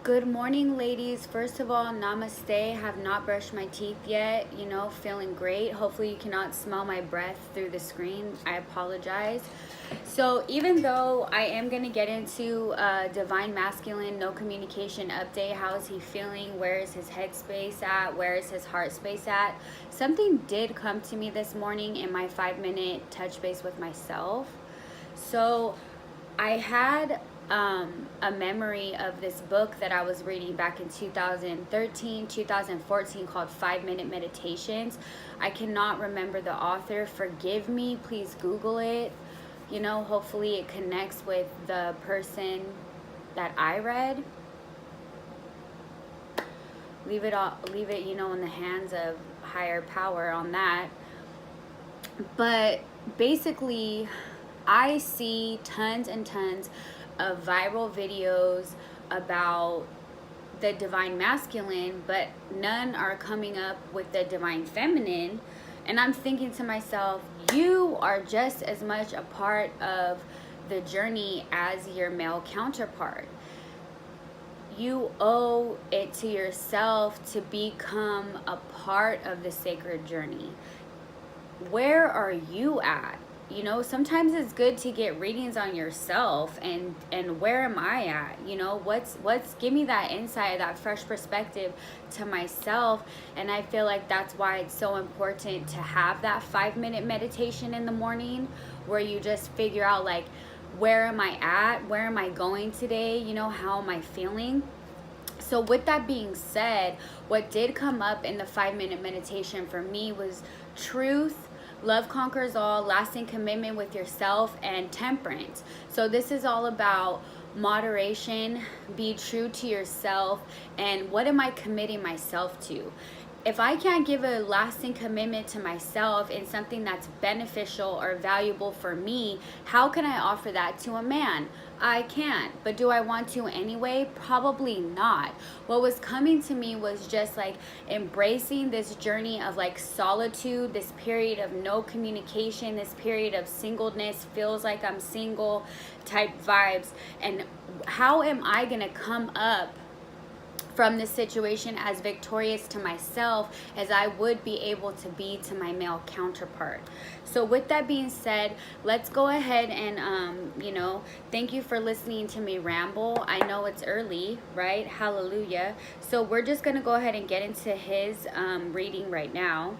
Good morning, ladies. First of all, namaste. Have not brushed my teeth yet. Feeling great. Hopefully you cannot smell my breath through the screen. I apologize. So even though I am going to get into divine masculine, no communication update, how is he feeling? Where is his head space at? Where is his heart space at? Something did come to me this morning in my 5-minute touch base with myself. So I had a memory of this book that I was reading back in 2013, 2014 called 5-Minute Meditations. I cannot remember the author. Forgive me. Please Google it. Hopefully it connects with the person that I read. Leave it, in the hands of higher power on that. But basically, I see tons and tons of viral videos about the divine masculine, but none are coming up with the divine feminine. And I'm thinking to myself, you are just as much a part of the journey as your male counterpart. You owe it to yourself to become a part of the sacred journey. Where are you at? Sometimes it's good to get readings on yourself and where am I at? What's give me that insight, that fresh perspective to myself. And I feel like that's why it's so important to have that 5-minute meditation in the morning where you just figure out, like, where am I at? Where am I going today? How am I feeling? So with that being said, what did come up in the 5-minute meditation for me was truth, love conquers all, lasting commitment with yourself, and temperance. So this is all about moderation, be true to yourself, and what am I committing myself to? If I can't give a lasting commitment to myself in something that's beneficial or valuable for me, how can I offer that to a man? I can't. But do I want to anyway? Probably not. What was coming to me was just like embracing this journey of like solitude, this period of no communication, this period of singleness, feels like I'm single type vibes. And how am I going to come up from this situation as victorious to myself as I would be able to be to my male counterpart? So with that being said, let's go ahead and thank you for listening to me ramble. I know it's early, right? Hallelujah. So we're just gonna go ahead and get into his reading right now,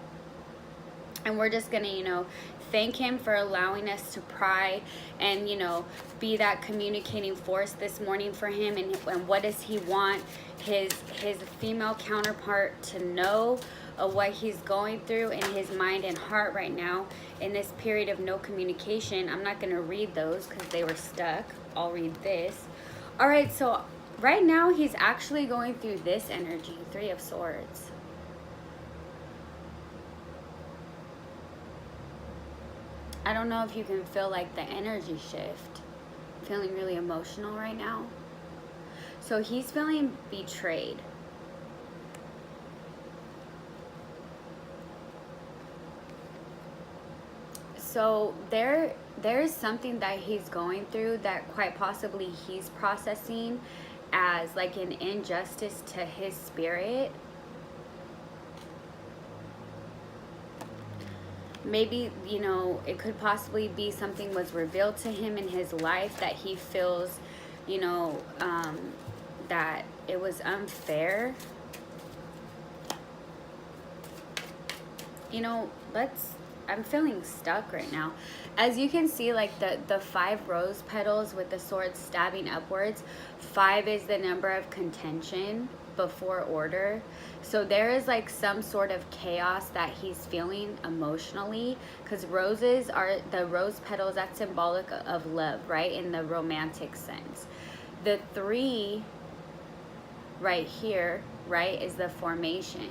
and we're just gonna thank him for allowing us to pry and be that communicating force this morning for him. And what does he want his female counterpart to know of what he's going through in his mind and heart right now in this period of no communication? I'm not going to read those because they were stuck. I'll read this. All right, so right now he's actually going through this energy, 3 of Swords. I don't know if you can feel like the energy shift. Feeling really emotional right now. So he's feeling betrayed. So there's something that he's going through that quite possibly he's processing as like an injustice to his spirit. Maybe, it could possibly be something was revealed to him in his life that he feels, that it was unfair. I'm feeling stuck right now. As you can see, like the 5 rose petals with the sword stabbing upwards, 5 is the number of contention before order. So there is like some sort of chaos that he's feeling emotionally, because roses are the rose petals, that's symbolic of love, right, in the romantic sense. The 3 right here, right, is the formation.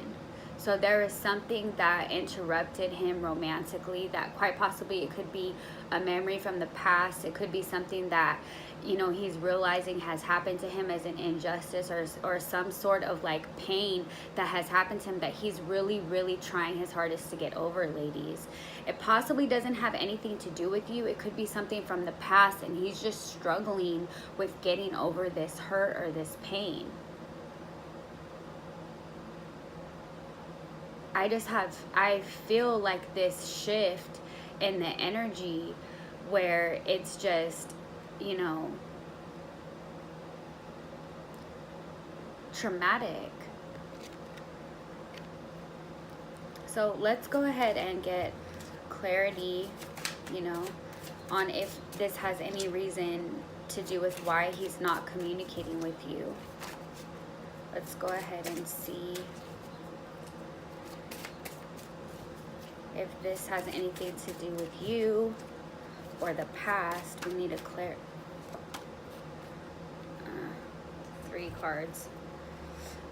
So there is something that interrupted him romantically, that quite possibly it could be a memory from the past. It could be something that, he's realizing has happened to him as an injustice, or some sort of like pain that has happened to him that he's really, really trying his hardest to get over, ladies. It possibly doesn't have anything to do with you. It could be something from the past and he's just struggling with getting over this hurt or this pain. I feel like this shift in the energy where it's just, you know, traumatic. So let's go ahead and get clarity, you know, on if this has any reason to do with why he's not communicating with you. Let's go ahead and see if this has anything to do with you or the past. We need a clear 3 cards.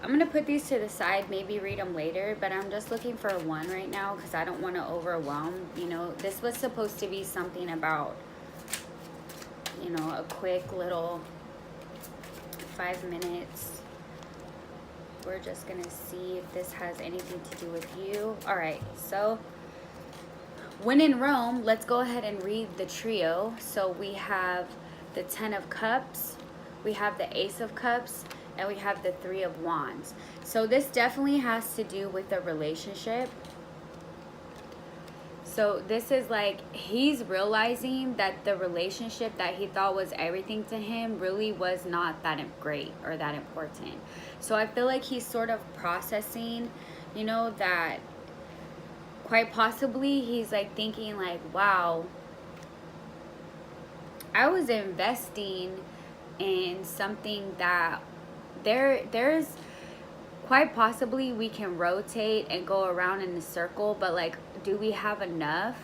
I'm gonna put these to the side, maybe read them later, but I'm just looking for a 1 right now because I don't want to overwhelm. You know, this was supposed to be something about, you know, a quick little 5 minutes. We're just gonna see if this has anything to do with you. All right, so when in Rome, let's go ahead and read the trio. So we have the 10 of Cups, we have the Ace of Cups, and we have the 3 of Wands. So this definitely has to do with a relationship. So this is like he's realizing that the relationship that he thought was everything to him really was not that great or that important. So I feel like he's sort of processing, you know, that quite possibly he's like thinking like, wow, I was investing in something that there's quite possibly we can rotate and go around in a circle, but like, do we have enough?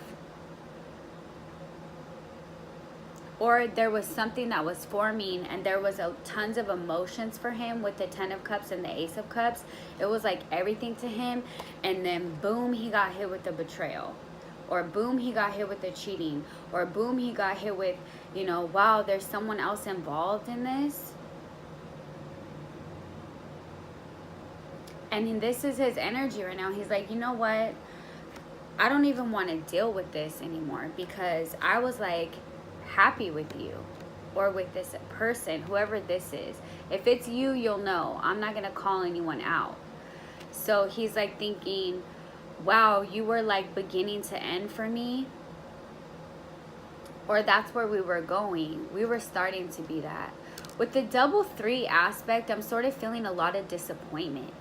Or there was something that was forming and there was tons of emotions for him with the 10 of Cups and the Ace of Cups. It was like everything to him, and then boom, he got hit with the betrayal, or boom, he got hit with the cheating, or boom, he got hit with, you know, wow, there's someone else involved in this. And this is his energy right now. He's like, you know what? I don't even want to deal with this anymore because I was like happy with you or with this person, whoever this is. If it's you, you'll know. I'm not going to call anyone out. So he's like thinking, wow, you were like beginning to end for me. Or that's where we were going. We were starting to be that. With the double 3 aspect, I'm sort of feeling a lot of disappointment.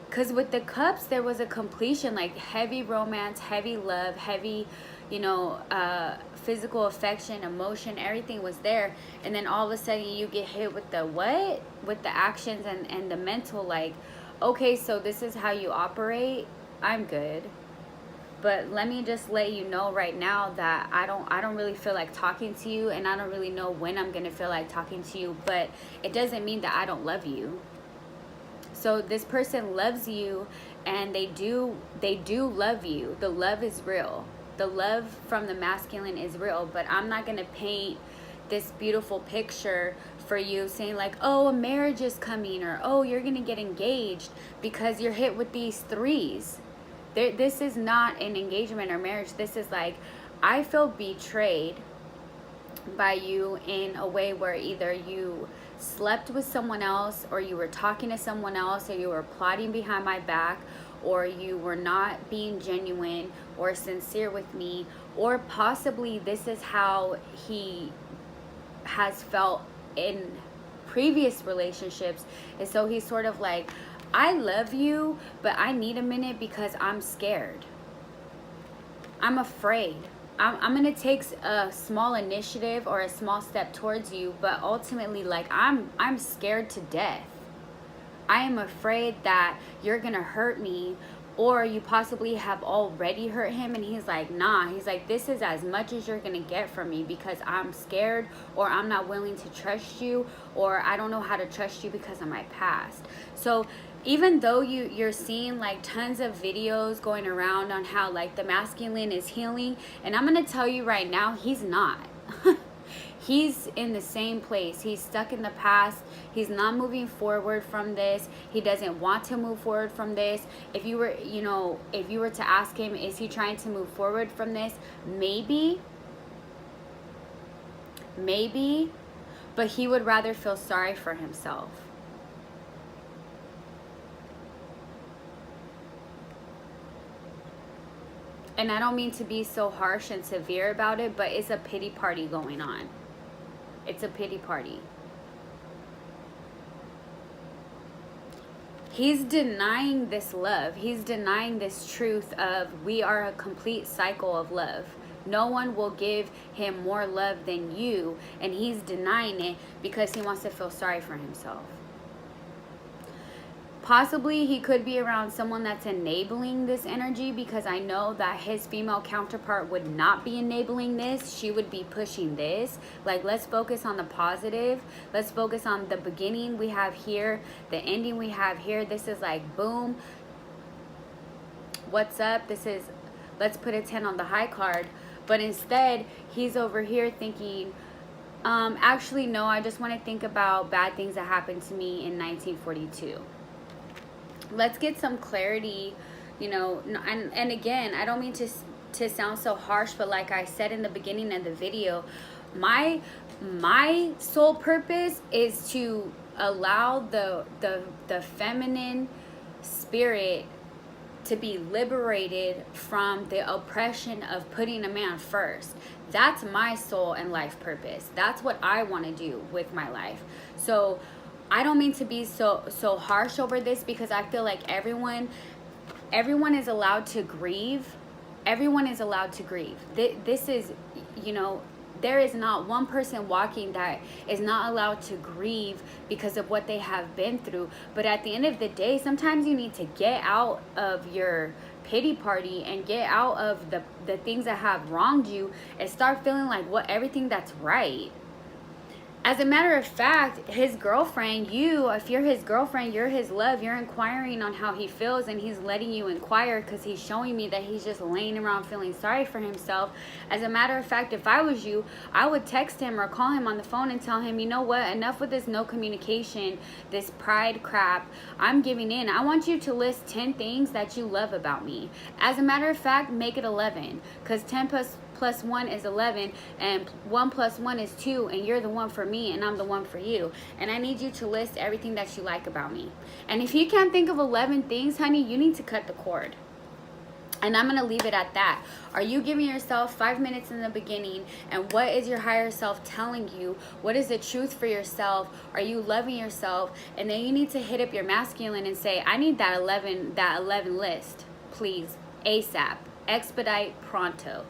Because with the Cups, there was a completion, like heavy romance, heavy love, heavy, you know, physical affection, emotion, everything was there. And then all of a sudden you get hit with the what? With the actions and the mental, like, okay, so this is how you operate. I'm good. But let me just let you know right now that I don't really feel like talking to you, and I don't really know when I'm going to feel like talking to you, but it doesn't mean that I don't love you. So this person loves you, and they do love you. The love is real. The love from the masculine is real, but I'm not going to paint this beautiful picture for you saying like, oh, a marriage is coming, or oh, you're going to get engaged because you're hit with these 3s. This is not an engagement or marriage. This is like, I feel betrayed by you in a way where either you slept with someone else, or you were talking to someone else, or you were plotting behind my back, or you were not being genuine or sincere with me, or possibly this is how he has felt in previous relationships. And so he's sort of like, I love you, but I need a minute because I'm scared. I'm afraid. I'm going to take a small initiative or a small step towards you, but ultimately, like, I'm scared to death. I am afraid that you're going to hurt me, or you possibly have already hurt him. And he's like, nah. He's like, this is as much as you're going to get from me because I'm scared, or I'm not willing to trust you, or I don't know how to trust you because of my past. So even though you're seeing like tons of videos going around on how like the masculine is healing, and I'm going to tell you right now, he's not. He's in the same place. He's stuck in the past. He's not moving forward from this. He doesn't want to move forward from this. If you were, you know, if you were to ask him, is he trying to move forward from this? Maybe, but he would rather feel sorry for himself. and I don't mean to be so harsh and severe about it, but it's a pity party going on. It's a pity party. He's denying this love. He's denying this truth of we are a complete cycle of love. No one will give him more love than you, and he's denying it because he wants to feel sorry for himself. Possibly he could be around someone that's enabling this energy, because I know that his female counterpart would not be enabling this. She would be pushing this. Like, let's focus on the positive. Let's focus on the beginning we have here, the ending we have here. This is like, boom. What's up? This is, let's put a 10 on the high card. But instead, he's over here thinking, actually, no, I just want to think about bad things that happened to me in 1942. Let's get some clarity, you know, and again, I don't mean to sound so harsh, but like I said in the beginning of the video, my sole purpose is to allow the feminine spirit to be liberated from the oppression of putting a man first. That's my soul and life purpose. That's what I want to do with my life. So I don't mean to be so harsh over this, because I feel like everyone is allowed to grieve. Everyone is allowed to grieve. This is, you know, there is not one person walking that is not allowed to grieve because of what they have been through. But at the end of the day, sometimes you need to get out of your pity party and get out of the things that have wronged you and start feeling like everything that's right. As a matter of fact, his girlfriend, if you're his girlfriend, you're his love, you're inquiring on how he feels, and he's letting you inquire because he's showing me that he's just laying around feeling sorry for himself. As a matter of fact, if I was you, I would text him or call him on the phone and tell him, you know what, enough with this no communication, this pride crap. I'm giving in. I want you to list 10 things that you love about me. As a matter of fact, make it 11, because 10 plus 1 is 11, and 1 plus 1 is 2, and you're the one for me and I'm the one for you, and I need you to list everything that you like about me. And if you can't think of 11 things, honey, you need to cut the cord. And I'm gonna leave it at that. Are you giving yourself 5 minutes in the beginning, and what is your higher self telling you? What is the truth for yourself? Are you loving yourself? And then you need to hit up your masculine and say, I need that 11 list, please, ASAP, expedite, pronto.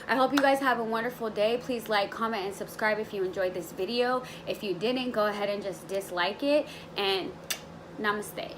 I hope you guys have a wonderful day. Please like, comment, and subscribe if you enjoyed this video. If you didn't, go ahead and just dislike it. And namaste.